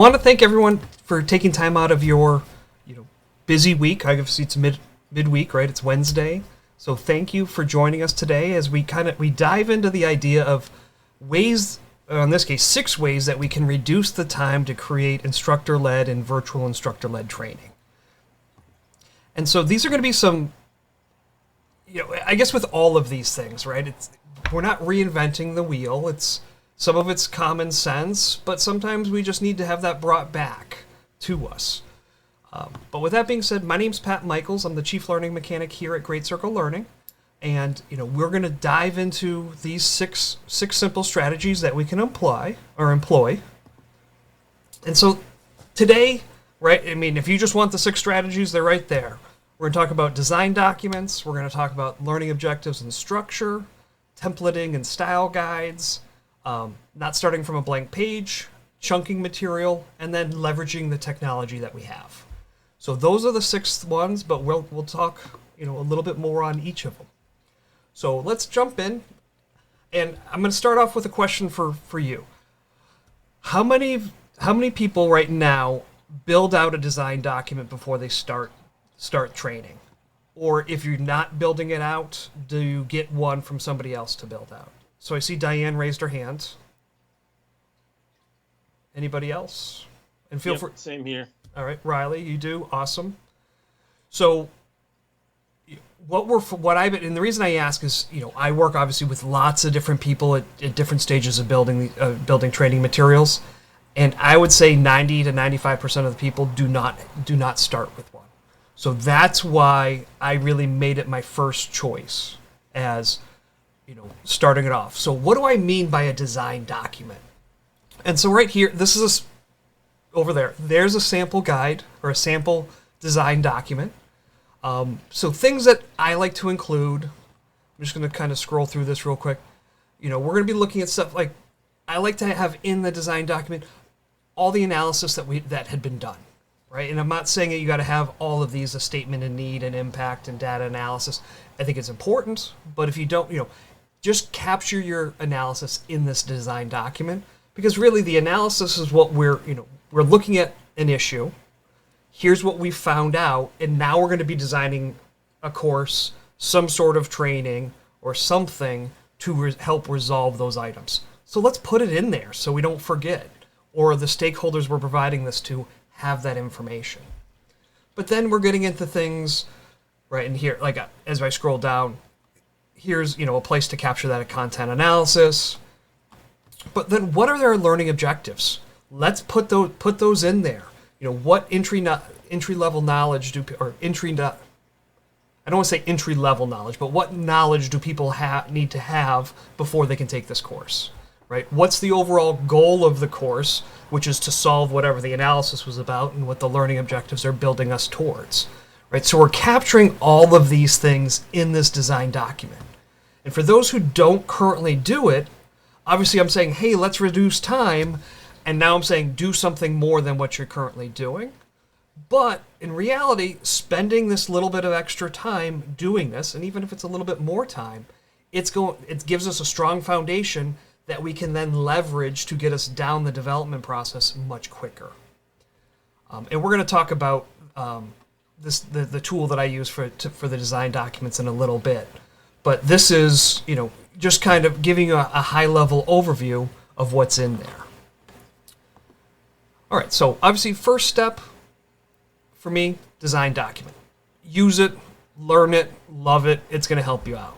I want to thank everyone for taking time out of your, busy week. Obviously, it's midweek, right? It's Wednesday, so thank you for joining us today as we dive into the idea of ways, in this case, 6 ways that we can reduce the time to create instructor-led and virtual instructor-led training. And so these are going to be some, I guess with all of these things, right? We're not reinventing the wheel. Some of it's common sense, but sometimes we just need to have that brought back to us. But with that being said, my name's Pat Michaels. I'm the Chief Learning Mechanic here at Great Circle Learning. And, we're going to dive into these six simple strategies that we can employ. And so today, right, if you just want the 6 strategies, they're right there. We're going to talk about design documents. We're going to talk about learning objectives and structure, templating and style guides, not starting from a blank page, chunking material, and then leveraging the technology that we have. So those are the 6 ones, but we'll talk a little bit more on each of them. So let's jump in, and I'm going to start off with a question for you. How many people right now build out a design document before they start training? Or if you're not building it out, do you get one from somebody else to build out? So I see Diane raised her hand. Anybody else? And feel free. Same here. All right, Riley, you do. Awesome. So and the reason I ask is, I work obviously with lots of different people at different stages of building training materials, and I would say 90 to 95% of the people do not start with one. So that's why I really made it my first choice as starting it off. So what do I mean by a design document? And so right here, over there, there's a sample guide or a sample design document. So things that I like to include, I'm just going to kind of scroll through this real quick. We're going to be looking at stuff like, I like to have in the design document all the analysis that had been done, right? And I'm not saying that you got to have all of these, a statement of need and impact and data analysis. I think it's important, but if you don't, just capture your analysis in this design document, because really the analysis is what we're looking at an issue. Here's what we found out, and now we're going to be designing a course, some sort of training, or something to help resolve those items. So let's put it in there so we don't forget, or the stakeholders we're providing this to have that information. But then we're getting into things, right in here, like as I scroll down, here's a place to capture that content analysis. But then what are their learning objectives? Let's put those in there. What entry level knowledge I don't want to say entry level knowledge, but what knowledge do people need to have before they can take this course, right? What's the overall goal of the course, which is to solve whatever the analysis was about and what the learning objectives are building us towards, right? So we're capturing all of these things in this design document. And for those who don't currently do it, obviously I'm saying, hey, let's reduce time. And now I'm saying do something more than what you're currently doing. But in reality, spending this little bit of extra time doing this, and even if it's a little bit more time, it gives us a strong foundation that we can then leverage to get us down the development process much quicker. And we're going to talk about the tool that I use for the design documents in a little bit. But this is, just kind of giving you a high-level overview of what's in there. All right, so obviously first step for me, design document. Use it, learn it, love it. It's going to help you out.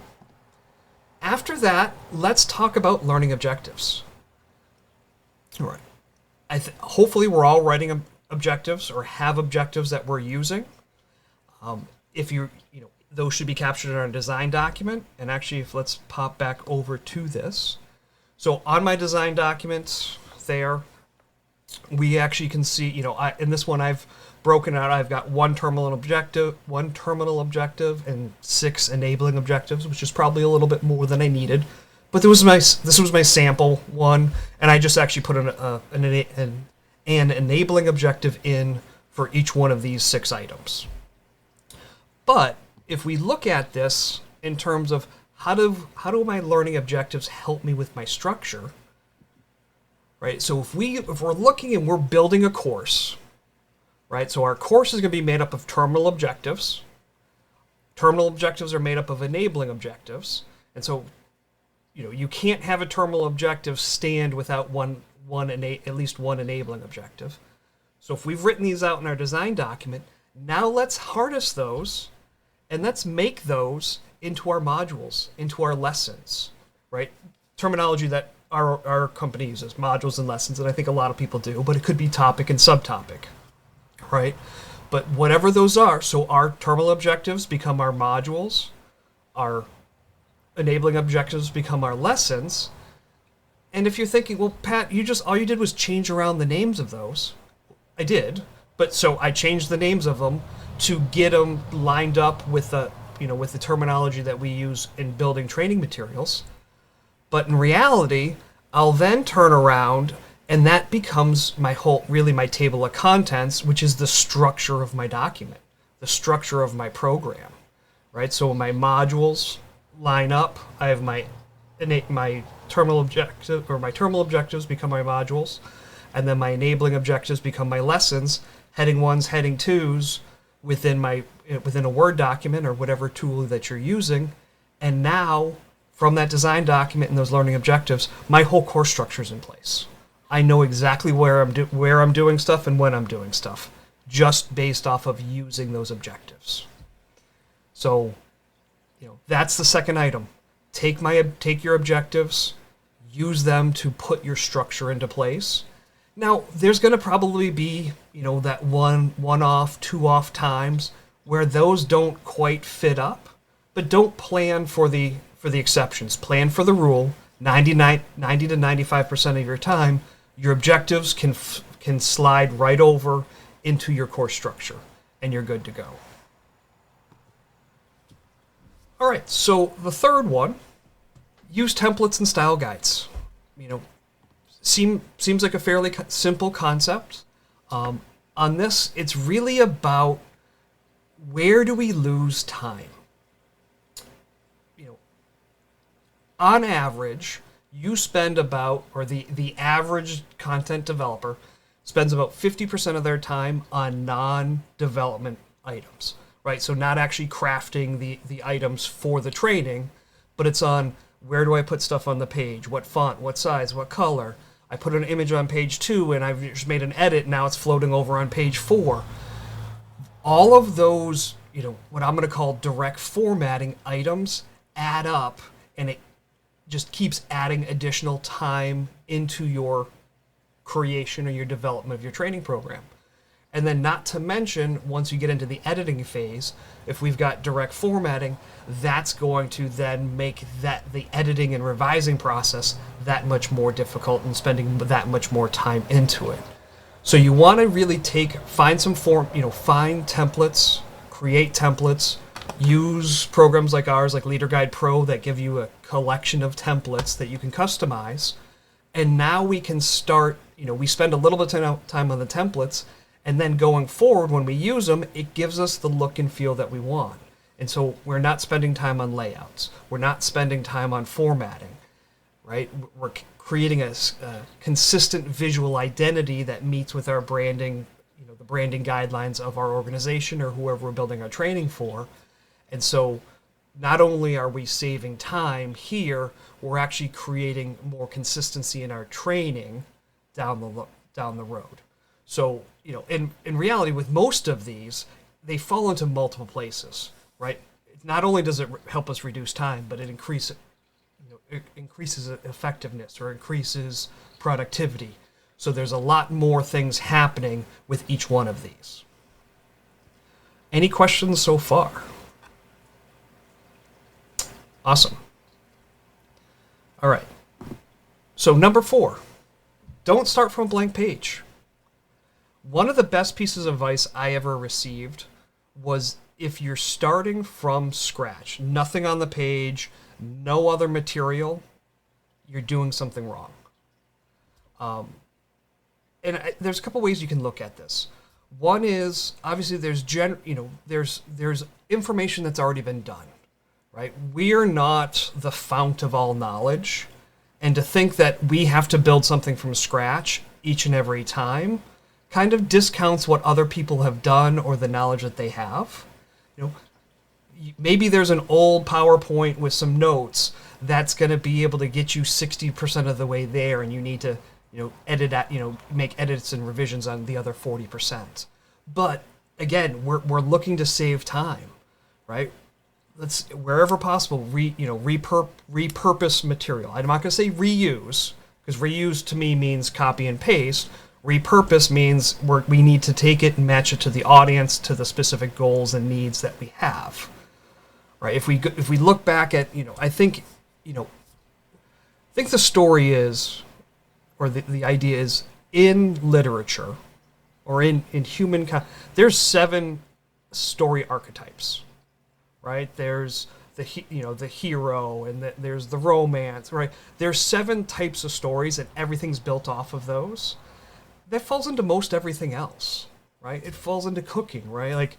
After that, let's talk about learning objectives. All right. Hopefully we're all writing objectives or have objectives that we're using. If those should be captured in our design document. And actually, let's pop back over to this. So on my design document there, we actually can see, in this one I've broken out. I've got one terminal objective, and 6 enabling objectives, which is probably a little bit more than I needed. But this was my sample one, and I just actually put an enabling objective in for each one of these 6 items. But if we look at this in terms of how do my learning objectives help me with my structure, right? So if we're looking and we're building a course, right? So our course is going to be made up of terminal objectives. Terminal objectives are made up of enabling objectives. And so, you can't have a terminal objective stand without at least one enabling objective. So if we've written these out in our design document, now let's harness those and let's make those into our modules, into our lessons, right? Terminology that our company uses, modules and lessons, and I think a lot of people do, but it could be topic and subtopic, right? But whatever those are, so our terminal objectives become our modules, our enabling objectives become our lessons. And if you're thinking, well, Pat, all you did was change around the names of those. I did, but so I changed the names of them to get them lined up with the terminology that we use in building training materials. But in reality, I'll then turn around and that becomes my table of contents, which is the structure of my document, the structure of my program, right? So my modules line up. I have my terminal objective, or my terminal objectives become my modules, and then my enabling objectives become my lessons, heading 1s, heading 2s within a Word document or whatever tool that you're using. And now from that design document and those learning objectives, my whole course structure is in place. I know exactly where I'm doing stuff and when I'm doing stuff, just based off of using those objectives. So, that's the second item. Take your objectives, use them to put your structure into place. Now, there's going to probably be, that one-off, two-off times where those don't quite fit up, but don't plan for the exceptions. Plan for the rule. 90 to 95% of your time, your objectives can slide right over into your course structure, and you're good to go. All right, so the third one, use templates and style guides. Seems like a fairly simple concept. On this, it's really about where do we lose time? On average, you spend about, or the average content developer spends about 50% of their time on non-development items, right? So not actually crafting the items for the training, but it's on where do I put stuff on the page, what font, what size, what color. I put an image on page 2 and I've just made an edit, now it's floating over on page 4. All of those, what I'm going to call direct formatting items add up, and it just keeps adding additional time into your creation or your development of your training program. And then not to mention, once you get into the editing phase, if we've got direct formatting, that's going to then make the editing and revising process that much more difficult and spending that much more time into it. So you want to really find templates, create templates, use programs like ours, like Leader Guide Pro, that give you a collection of templates that you can customize. And now we can start, we spend a little bit of time on the templates, and then going forward, when we use them, it gives us the look and feel that we want. And so we're not spending time on layouts. We're not spending time on formatting, right? We're creating a consistent visual identity that meets with our branding, the branding guidelines of our organization or whoever we're building our training for. And so not only are we saving time here, we're actually creating more consistency in our training down the road. So, in reality, with most of these, they fall into multiple places, right? Not only does it help us reduce time, but it increases effectiveness or increases productivity. So there's a lot more things happening with each one of these. Any questions so far? Awesome. All right. So number 4, don't start from a blank page. One of the best pieces of advice I ever received was, if you're starting from scratch, nothing on the page, no other material, you're doing something wrong. There's a couple ways you can look at this. One is, obviously, there's information that's already been done, right? We are not the fount of all knowledge, And to think that we have to build something from scratch each and every time kind of discounts what other people have done or the knowledge that they have. You know, maybe there's an old PowerPoint with some notes that's going to be able to get you 60% of the way there, and you need to, make edits and revisions on the other 40%. But again, we're looking to save time, right? Let's, wherever possible, repurpose material. I'm not going to say reuse, because reuse to me means copy and paste. Repurpose means we need to take it and match it to the audience, to the specific goals and needs that we have, right? If we look back at, I think the story is, or the idea is, in literature or in human, there's 7 story archetypes, right? There's the hero, and there's the romance, right? There's 7 types of stories, and everything's built off of those. That falls into most everything else, right? It falls into cooking, right? Like,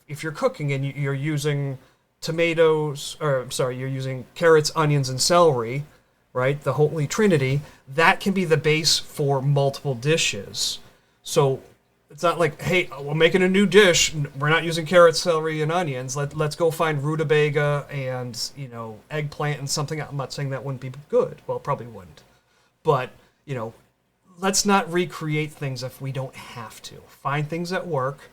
if you're cooking and you're using you're using carrots, onions, and celery, right? The Holy Trinity, that can be the base for multiple dishes. So it's not like, hey, we're making a new dish, we're not using carrots, celery, and onions. Let's go find rutabaga and, eggplant and something. I'm not saying that wouldn't be good. Well, it probably wouldn't. But, let's not recreate things if we don't have to. Find things that work,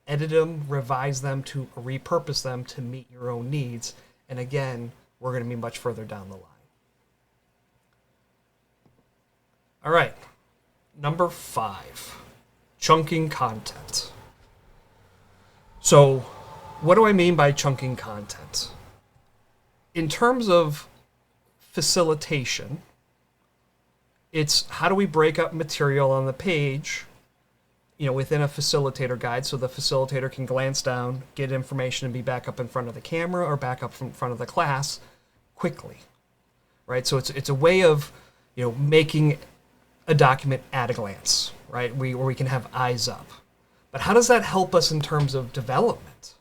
edit them, revise them, to repurpose them to meet your own needs. And again, we're going to be much further down the line. All right, number 5, chunking content. So what do I mean by chunking content? In terms of facilitation, it's how do we break up material on the page, within a facilitator guide, so the facilitator can glance down, get information, and be back up in front of the camera or back up in front of the class quickly, right? So it's a way of, making a document at a glance, right? Where we can have eyes up. But how does that help us in terms of development?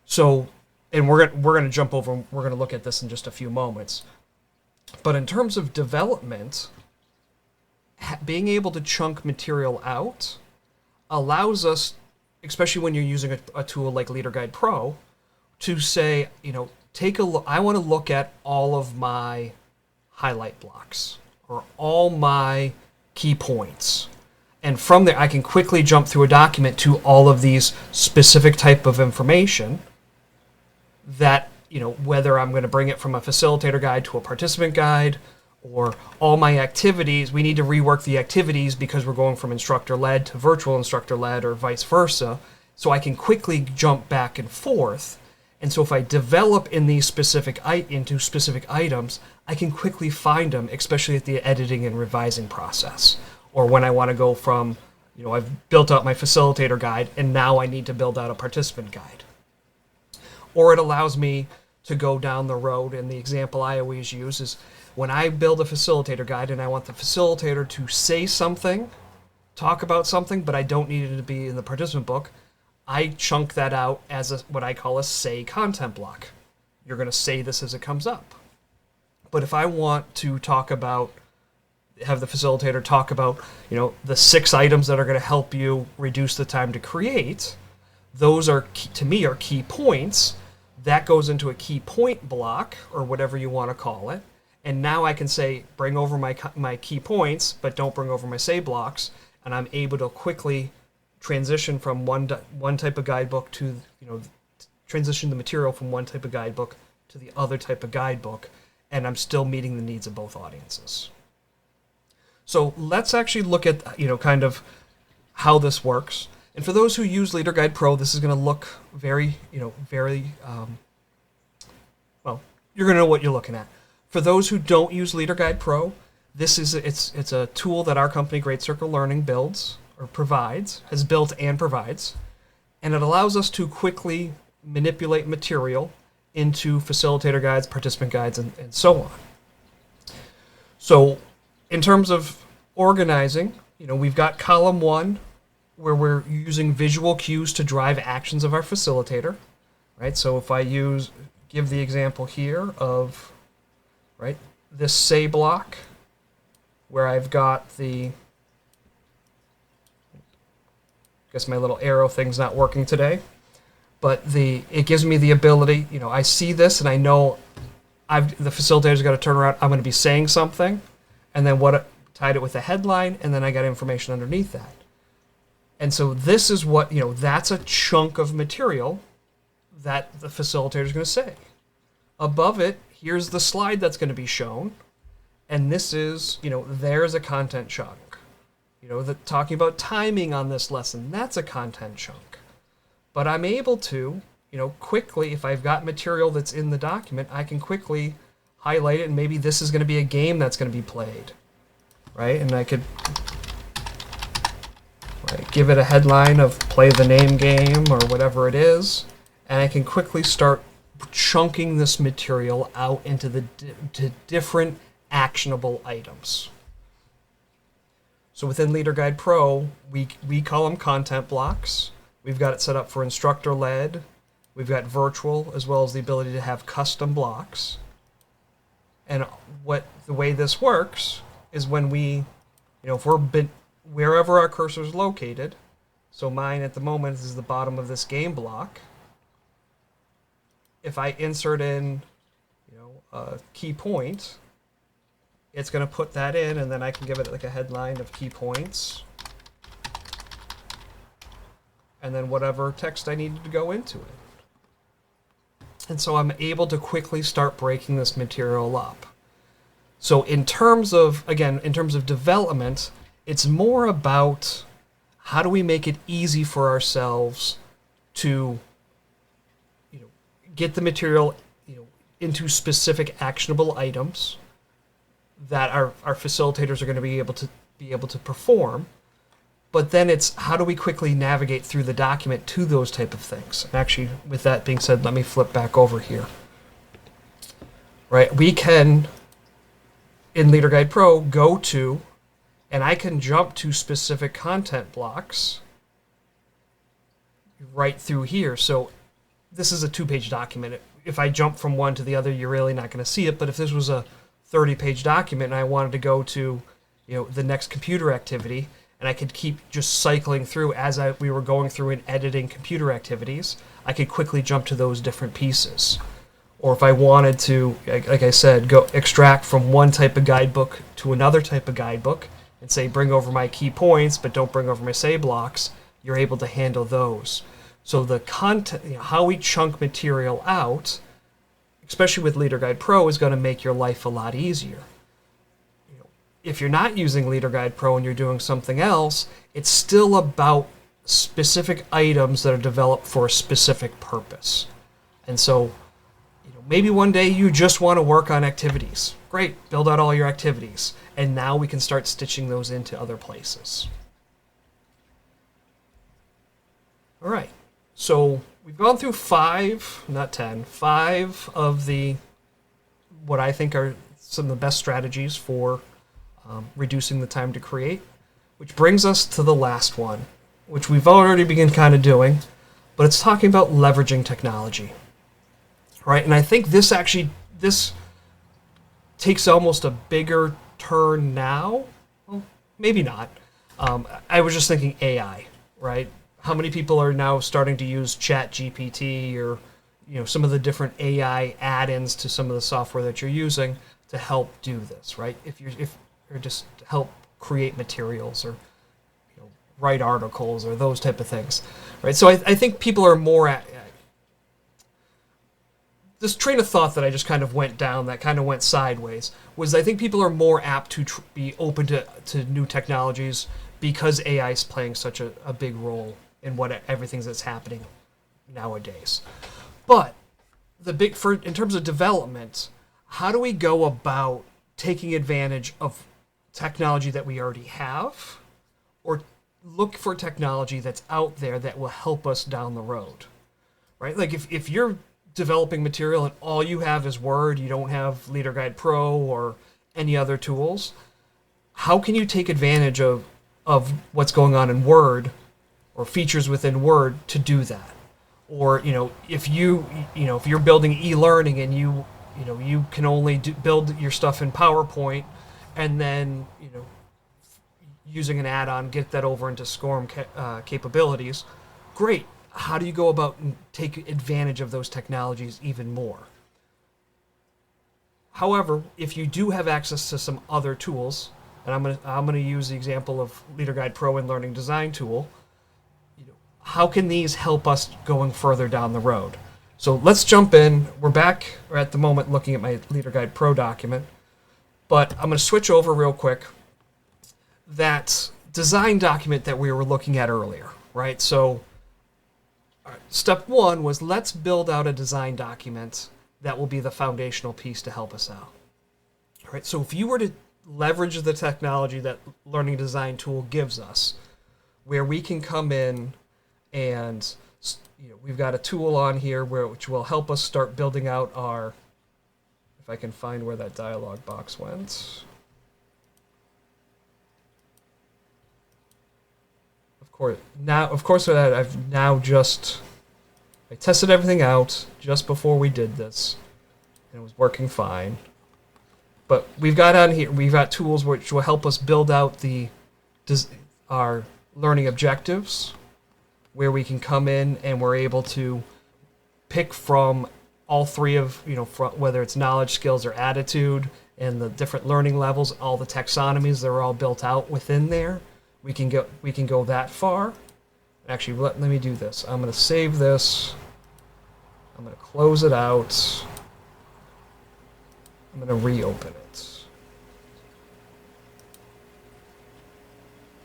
So, and we're going to jump over, we're going to look at this in just a few moments. But in terms of development, being able to chunk material out allows us, especially when you're using a tool like Leader Guide Pro, to say, take a look. I want to look at all of my highlight blocks or all my key points. And from there, I can quickly jump through a document to all of these specific type of information that, whether I'm going to bring it from a facilitator guide to a participant guide, or all my activities, we need to rework the activities because we're going from instructor-led to virtual instructor-led or vice versa. So I can quickly jump back and forth. And so if I develop in these into specific items, I can quickly find them, especially at the editing and revising process. Or when I want to go from, I've built out my facilitator guide and now I need to build out a participant guide. Or it allows me to go down the road, and the example I always use is when I build a facilitator guide and I want the facilitator to say something, talk about something, but I don't need it to be in the participant book, I chunk that out as what I call a say content block. You're going to say this as it comes up. But if I want to have the facilitator talk about, the 6 items that are going to help you reduce the time to create, those are, to me, are key points. That goes into a key point block, or whatever you want to call it. And now I can say, bring over my key points, but don't bring over my say blocks. And I'm able to quickly transition from one type of guidebook to, transition the material from one type of guidebook to the other type of guidebook. And I'm still meeting the needs of both audiences. So let's actually look at, kind of how this works. And for those who use Leader Guide Pro, this is going to look very, well, you're going to know what you're looking at. For those who don't use Leader Guide Pro, it's a tool that our company, Great Circle Learning, has built and provides. And it allows us to quickly manipulate material into facilitator guides, participant guides, and so on. So in terms of organizing, we've got column 1, where we're using visual cues to drive actions of our facilitator, right? So if I give the example here of, right, this say block where I've got the, I guess my little arrow thing's not working today, but it gives me the ability, I see this and I know the facilitator's got to turn around, I'm going to be saying something, and then tied it with a headline, and then I got information underneath that. And so this is what, that's a chunk of material that the facilitator is going to say. Above it, here's the slide that's going to be shown. And this is, there's a content chunk. Talking about timing on this lesson, that's a content chunk. But I'm able to, quickly, if I've got material that's in the document, I can quickly highlight it, and maybe this is going to be a game that's going to be played, right? And I could give it a headline of play the name game or whatever it is, and I can quickly start chunking this material out into to different actionable items. So within Leader Guide Pro, we call them content blocks. We've got it set up for instructor-led. We've got virtual, as well as the ability to have custom blocks. And the way this works is when if we're wherever our cursor is located, so mine at the moment is the bottom of this game block. If I insert in, a key point, it's going to put that in, and then I can give it like a headline of key points, and then whatever text I needed to go into it. And so I'm able to quickly start breaking this material up. So in terms of development, it's more about how do we make it easy for ourselves to get the material into specific actionable items that our facilitators are going to be able to perform. But then it's how do we quickly navigate through the document to those type of things. And actually, with that being said, let me flip back over here. Right, we can in Leader Guide Pro go to, and I can jump to specific content blocks right through here. So this is a 2-page document. If I jump from one to the other, you're really not going to see it. But if this was a 30-page document and I wanted to go to, the next computer activity, and I could keep just cycling through as we were going through and editing computer activities, I could quickly jump to those different pieces. Or if I wanted to, like I said, go extract from one type of guidebook to another type of guidebook and say, bring over my key points, but don't bring over my say blocks, you're able to handle those. So the content, how we chunk material out, especially with Leader Guide Pro, is going to make your life a lot easier. If you're not using Leader Guide Pro and you're doing something else, it's still about specific items that are developed for a specific purpose. And so, maybe one day you just want to work on activities. Great, build out all your activities. And now we can start stitching those into other places. All right, so we've gone through 5 of what I think are some of the best strategies for reducing the time to create, which brings us to the last one, which we've already begun kind of doing, but it's talking about leveraging technology. Right, and I think this takes almost a bigger turn now. Well, maybe not. I was just thinking AI, right? How many people are now starting to use ChatGPT or some of the different AI add-ins to some of the software that you're using to help do this, right? If just help create materials or write articles or those type of things, right? So I think people are more this train of thought that I just kind of went down, that kind of went sideways, was I think people are more apt to be open to new technologies because AI is playing such a big role in everything that's happening nowadays. But in terms of development, how do we go about taking advantage of technology that we already have, or look for technology that's out there that will help us down the road, right? Like if you're developing material and all you have is Word, you don't have Leader Guide Pro or any other tools, how can you take advantage of what's going on in Word or features within Word to do that? Or if you're building e-learning and you can only build your stuff in PowerPoint, and then using an add-on get that over into SCORM capabilities. Great. How do you go about and take advantage of those technologies even more? However, if you do have access to some other tools, and I'm gonna use the example of LeaderGuide Pro and Learning Design Tool, how can these help us going further down the road? So let's jump in. We're at the moment looking at my LeaderGuide Pro document, but I'm going to switch over real quick. That design document that we were looking at earlier, right? So step one was, let's build out a design document that will be the foundational piece to help us out. All right, so if you were to leverage the technology that Learning Design Tool gives us, where we can come in and we've got a tool on here which will help us start building out our, if I can find where that dialog box went. Of course, I've now I tested everything out just before we did this, and it was working fine. But we've got tools which will help us build out our learning objectives, where we can come in and we're able to pick from all three of, whether it's knowledge, skills, or attitude, and the different learning levels, all the taxonomies that are all built out within there. We can go that far. Actually, let me do this. I'm going to save this. I'm going to close it out. I'm going to reopen it.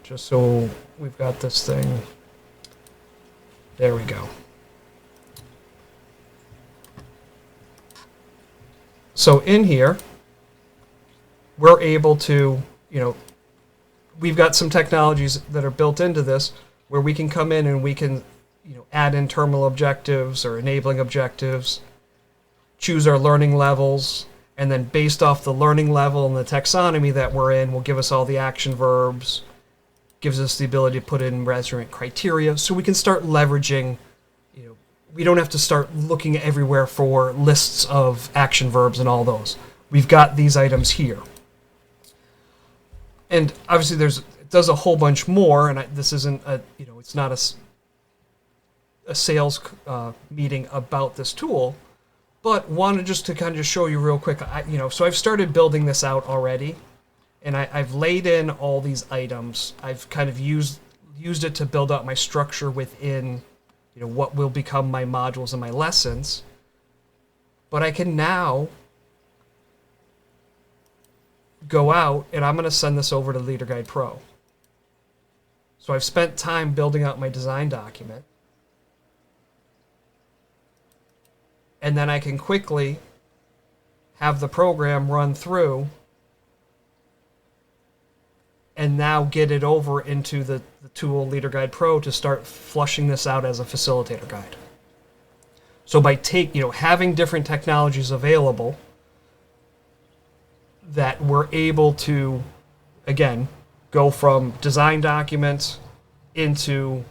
Just so we've got this thing. There we go. So in here, we're able to, we've got some technologies that are built into this where we can come in and we can, add in terminal objectives or enabling objectives, choose our learning levels, and then based off the learning level and the taxonomy that we're in, will give us all the action verbs, gives us the ability to put in measurement criteria, so we can start leveraging, we don't have to start looking everywhere for lists of action verbs and all those. We've got these items here. And obviously it does a whole bunch more, and this isn't it's not a sales meeting about this tool, but wanted just to kind of show you real quick, so I've started building this out already. And I've laid in all these items. I've kind of used it to build out my structure within, what will become my modules and my lessons. But I can now go out, and I'm going to send this over to LeaderGuide Pro. So I've spent time building out my design document. And then I can quickly have the program run through and now get it over into the tool LeaderGuide Pro to start flushing this out as a facilitator guide. So by having different technologies available, that we're able to, again, go from design documents into,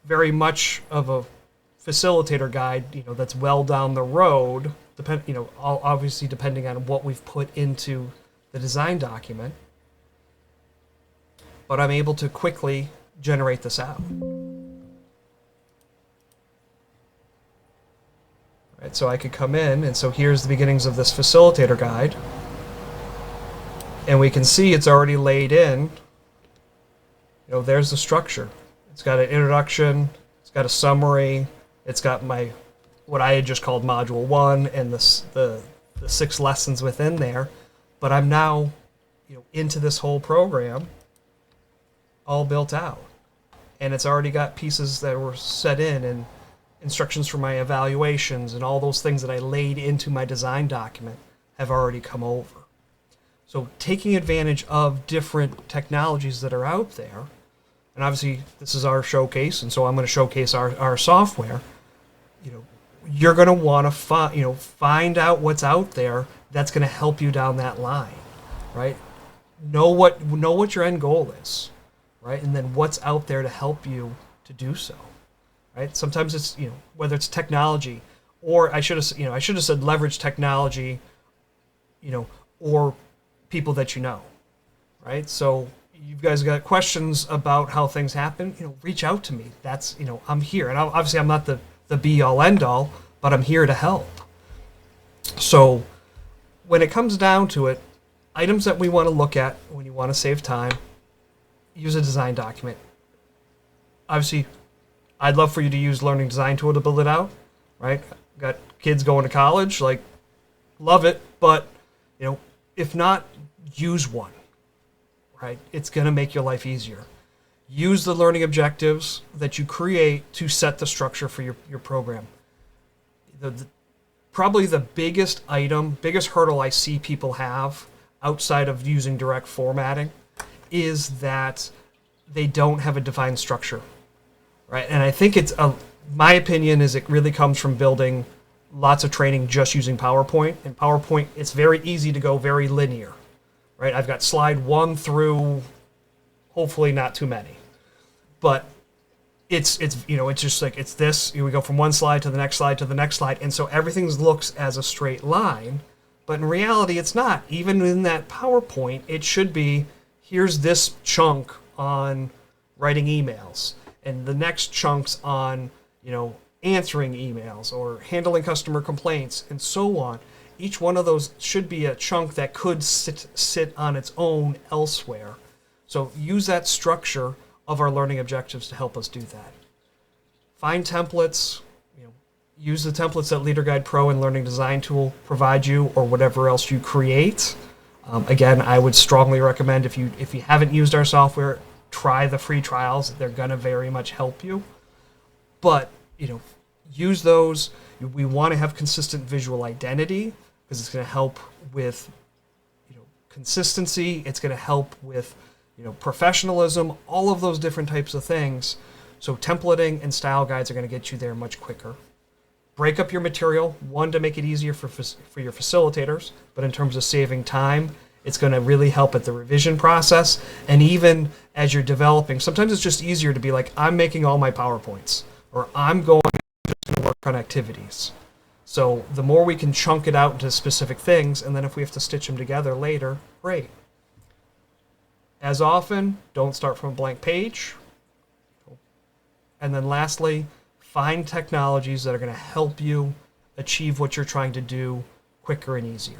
very much of a facilitator guide, that's well down the road, obviously depending on what we've put into the design document. But I'm able to quickly generate this out. Right, so I could come in, and so here's the beginnings of this facilitator guide. And we can see it's already laid in. There's the structure. It's got an introduction, it's got a summary, it's got what I had just called Module 1 and the 6 lessons within there. But I'm now, into this whole program, all built out, and it's already got pieces that were set in and instructions for my evaluations, and all those things that I laid into my design document have already come over. So taking advantage of different technologies that are out there, and obviously this is our showcase, and so I'm going to showcase our software. You're going to want to find out what's out there that's going to help you down that line, right? Know what your end goal is. Right, and then what's out there to help you to do so, right? Sometimes it's, whether it's technology or I should have said leverage technology, or people that you know, right? So you guys got questions about how things happen, reach out to me. That's, I'm here. And obviously I'm not the be all end all, but I'm here to help. So when it comes down to it, items that we want to look at when you want to save time, use a design document. Obviously, I'd love for you to use Learning Design Tool to build it out, right? Got kids going to college, like, love it, but, if not, use one, right? It's going to make your life easier. Use the learning objectives that you create to set the structure for your program. Probably the biggest hurdle I see people have outside of using direct formatting is that they don't have a defined structure, right? And I think my opinion is it really comes from building lots of training just using PowerPoint. And PowerPoint, it's very easy to go very linear, right? I've got slide 1 through hopefully not too many, but it's just like, it's this, we go from one slide to the next slide to the next slide. And so everything looks as a straight line, but in reality, it's not. Even in that PowerPoint, it should be, here's this chunk on writing emails, and the next chunks on, answering emails or handling customer complaints and so on. Each one of those should be a chunk that could sit on its own elsewhere. So use that structure of our learning objectives to help us do that. Find templates, use the templates that Leader Guide Pro and Learning Design Tool provide you, or whatever else you create. Again, I would strongly recommend, if you haven't used our software, try the free trials. They're going to very much help you. But, use those. We want to have consistent visual identity because it's going to help with, consistency. It's going to help with, professionalism, all of those different types of things. So templating and style guides are going to get you there much quicker. Break up your material, one, to make it easier for your facilitators, but in terms of saving time, it's going to really help at the revision process. And even as you're developing, sometimes it's just easier to be like, I'm making all my PowerPoints, or I'm going to work on activities. So the more we can chunk it out into specific things, and then if we have to stitch them together later, great. As often, don't start from a blank page. And then lastly, find technologies that are going to help you achieve what you're trying to do quicker and easier.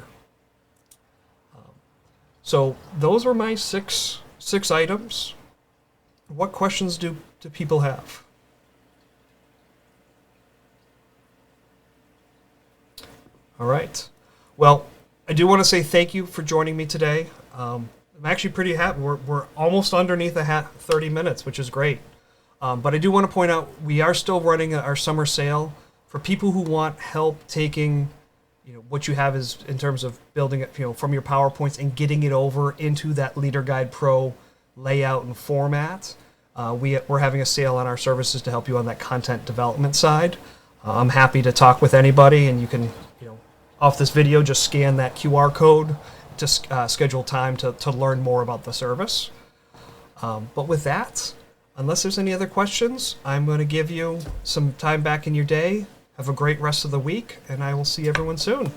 So those are my six items. What questions do people have? All right. Well, I do want to say thank you for joining me today. I'm actually pretty happy. We're almost underneath 30 minutes, which is great. But I do want to point out, we are still running our summer sale for people who want help taking, what you have is in terms of building it, from your PowerPoints and getting it over into that Leader Guide Pro layout and format. We're having a sale on our services to help you on that content development side. I'm happy to talk with anybody, and you can, off this video, just scan that QR code to schedule time to learn more about the service. But with that, unless there's any other questions, I'm going to give you some time back in your day. Have a great rest of the week, and I will see everyone soon.